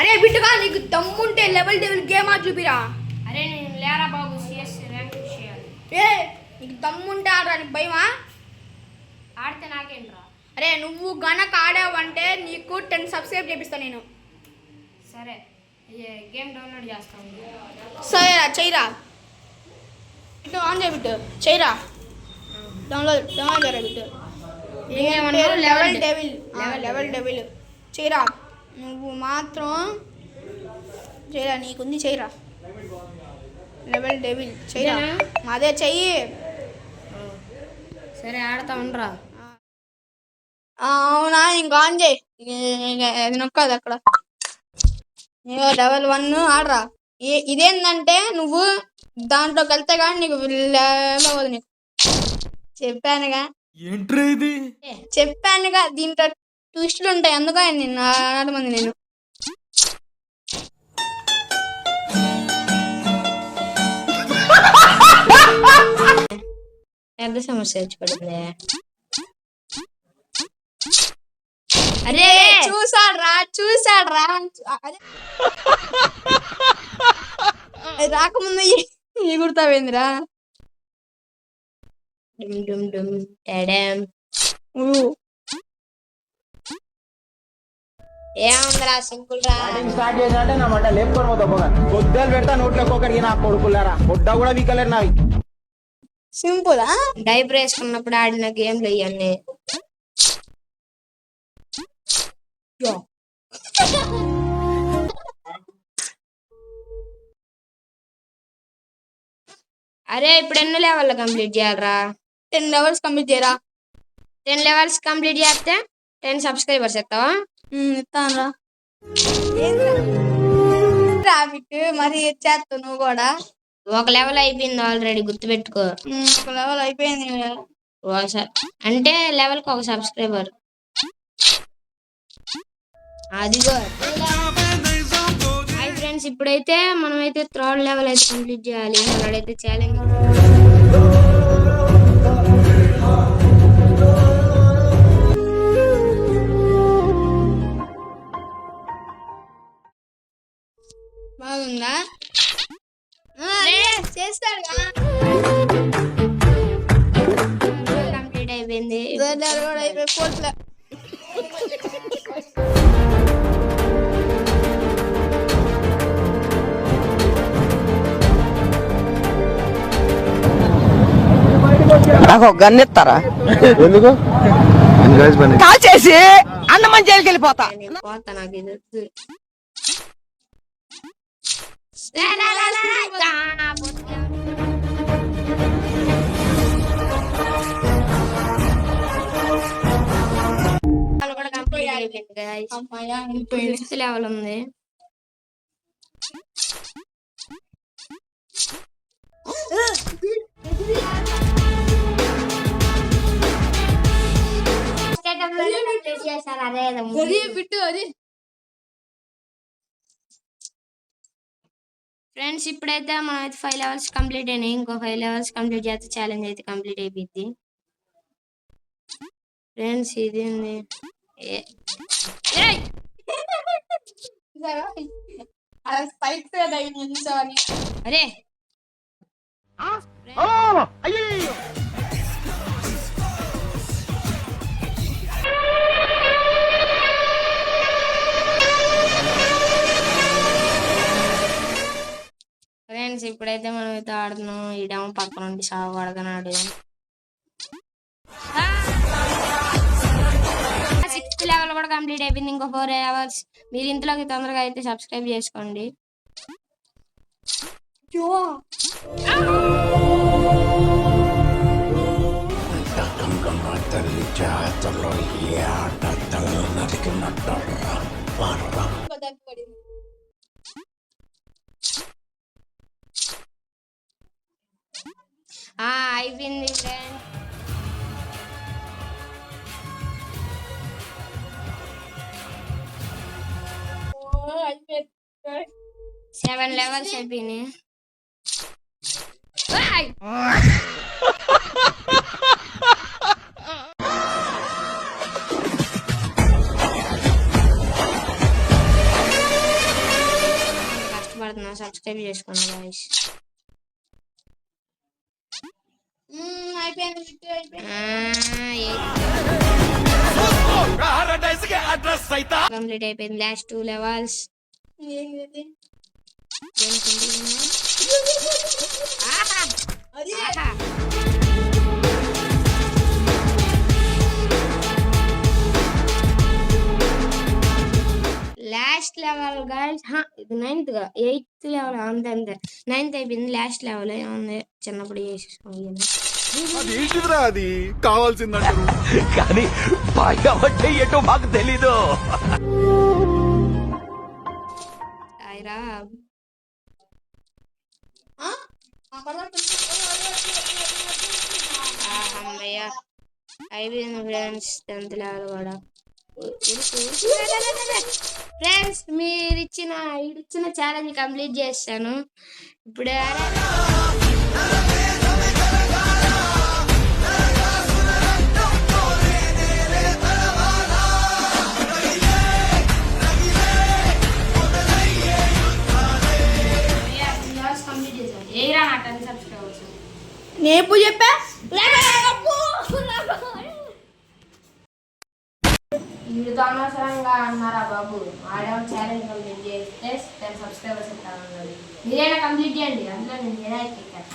అరే బిట్టుగా నీకు దమ్ముంటే లెవెల్ డెవెల్ గేమ్ ఆడి చూపిరా. అరే నేను లేరా బాబు, సిఎస్ ర్యాంక్ చేయాలి. ఏ నీకు దమ్ముంటే ఆడరా, నీకు భయమా? ఆడితే నాకేంట్రా? అరే నువ్వు గనక ఆడావంటే నీకు 10 సబ్స్క్రైబ్ చేపిస్తాను నేను. సరే గేమ్ డౌన్లోడ్ చేస్తాను. సరేరా చెయ్యరా, బిట్టు ఆన్ చేయ బిట్టు చెయ్యరా, డౌన్లోడ్ చేయరా బిట్టు. లెవెల్ డెవిల్ చెయ్యరా, నువ్వు మాత్రం చెయ్యరా, నీకుంది చెయ్యరా, లెవెల్ డెవిల్ చెయ్యరా, అదే చెయ్యి. సరే ఆడతా ఉండరా. అవునా, ఇంకా ఆన్ చేయి, అది నొక్కదు అక్కడ. లెవెల్ 1 ఆడరా. ఇదేంటంటే నువ్వు దాంట్లోకి వెళ్తే కానీ నీకు అవ్వదు. నీకు చెప్పానుగా, ఏంట్రా ఇది? చెప్పానుగా దీంట్లో ట్విస్టులు ఉంటాయి, అందుకని నిన్ను ఆడమంది నేను. పెద్ద సమస్య వచ్చి పడింది. అరే చూసాడ్రా రాకముందు ఎగురుతావేందిరా? ఏముందిరా, సింపుల్ రా. స్టార్ట్ చేసినట్టే నా మంట లేపుకొని పోతా పోగా పొద్దులు పెడతా నోట్లోకి ఒకరికి నా కొడుకులారా పొడ్డ కూడా వీకలేరు నావి. సింపుల్. డైపర్ వేసుకున్నప్పుడు ఆడిన గేమ్లు ఇవన్నీ. అరే ఇప్పుడు ఎన్ని లెవెల్ కంప్లీట్ చేయాలరా? 10 లెవెల్స్ కంప్లీట్ చేయరా. 10 లెవెల్స్ కంప్లీట్ చేస్తే 10 సబ్స్క్రైబర్స్ ఎత్తావా? ఇస్తాను బిట్టు, మరి చేస్తావు నువ్వు కూడా. ఒక లెవెల్ అయిపోయింది ఆల్రెడీ, గుర్తుపెట్టుకో. ఒక లెవెల్ అయిపోయింది అంటే లెవెల్ కి ఒక సబ్స్క్రైబర్. అదిగో హాయ్ ఫ్రెండ్స్, ఇప్పుడైతే మనమైతే 3rd లెవెల్ అయితే కంప్లీట్ చేయాలి. అలాడైతే ఛాలెంజ్ బాగుందా? చేస్తాడు కంప్లీట్ అయిపోయింది. కూడా అయిపోయి 4th నాకు ఒక గన్ ఇస్తారా? ఎందుకు కాల్ చేసి అన్నమని జైలుకి వెళ్ళిపోతా. పోతా, నాకు ఇది వద్దు. కూడా కంప్లీట్ అయిపోయింది guys. 5th లెవెల్ ఉంది. ఫ్రెండ్స్ ఇప్పుడైతే మనం అయితే 5 లెవెల్స్ కంప్లీట్ అయినాయి. ఇంకో 5 లెవెల్స్ కంప్లీట్ చేస్తే ఛాలెంజ్ అయితే కంప్లీట్ అయిపోయింది. ఫ్రెండ్స్ ఇది అరే ఫ్రెండ్స్ ఇప్పుడైతే మనం అయితే ఆడుతున్నాం. ఈడేమో పక్కన నుండి సాగు పడగనాడు. 6th లెవెల్ కూడా కంప్లీట్ అయిపోయింది. ఇంకో 4 లెవెల్స్. మీరు ఇంతలోకి తొందరగా అయితే సబ్స్క్రైబ్ చేసుకోండి. అయిపోయింది ఫ్రెండ్. 7 లెవెల్స్ అయిపోయినాయి. అయిపోతున్నా, సబ్స్క్రైబ్ చేసుకోండి గాయస్. అయిపోయింది కంప్లీట్ అయిపోయింది. Last 2 levels. ఏంది అది లాస్ట్ లెవెల్ గాయస్. ఇది 9th గా 8th లెవెల్. అంతే 9th అయిపోయింది. లాస్ట్ లెవెల్ ఏముంది, చిన్నప్పుడు చేసేసుకోండి. అది కావాల్సిందంటారు కానీ భయం అంటే ఏంటో మాకు తెలీదు. ఆయరా అమ్మయ్య అయిపోయింది ఫ్రెండ్స్. 10th లెవెల్ కూడా. ఫ్రెండ్స్ మీరు ఇచ్చిన ఛాలెంజ్ కంప్లీట్ చేస్తాను ఇప్పుడు. కంప్లీట్ చేశాను. ఏరా నా 10 సబ్స్క్రైబర్స్ నేపు చెప్పా వీడితో అనవసరంగా అన్నారా బాబు. ఆడేమో ఛాలెంజ్ కంప్లీట్ చేస్తే 10 సబ్స్క్రైబర్స్ ఉంటానన్నాడు. మీరైనా కంప్లీట్ చేయండి, అందులో నేను ఏదైనా ఎక్కాను.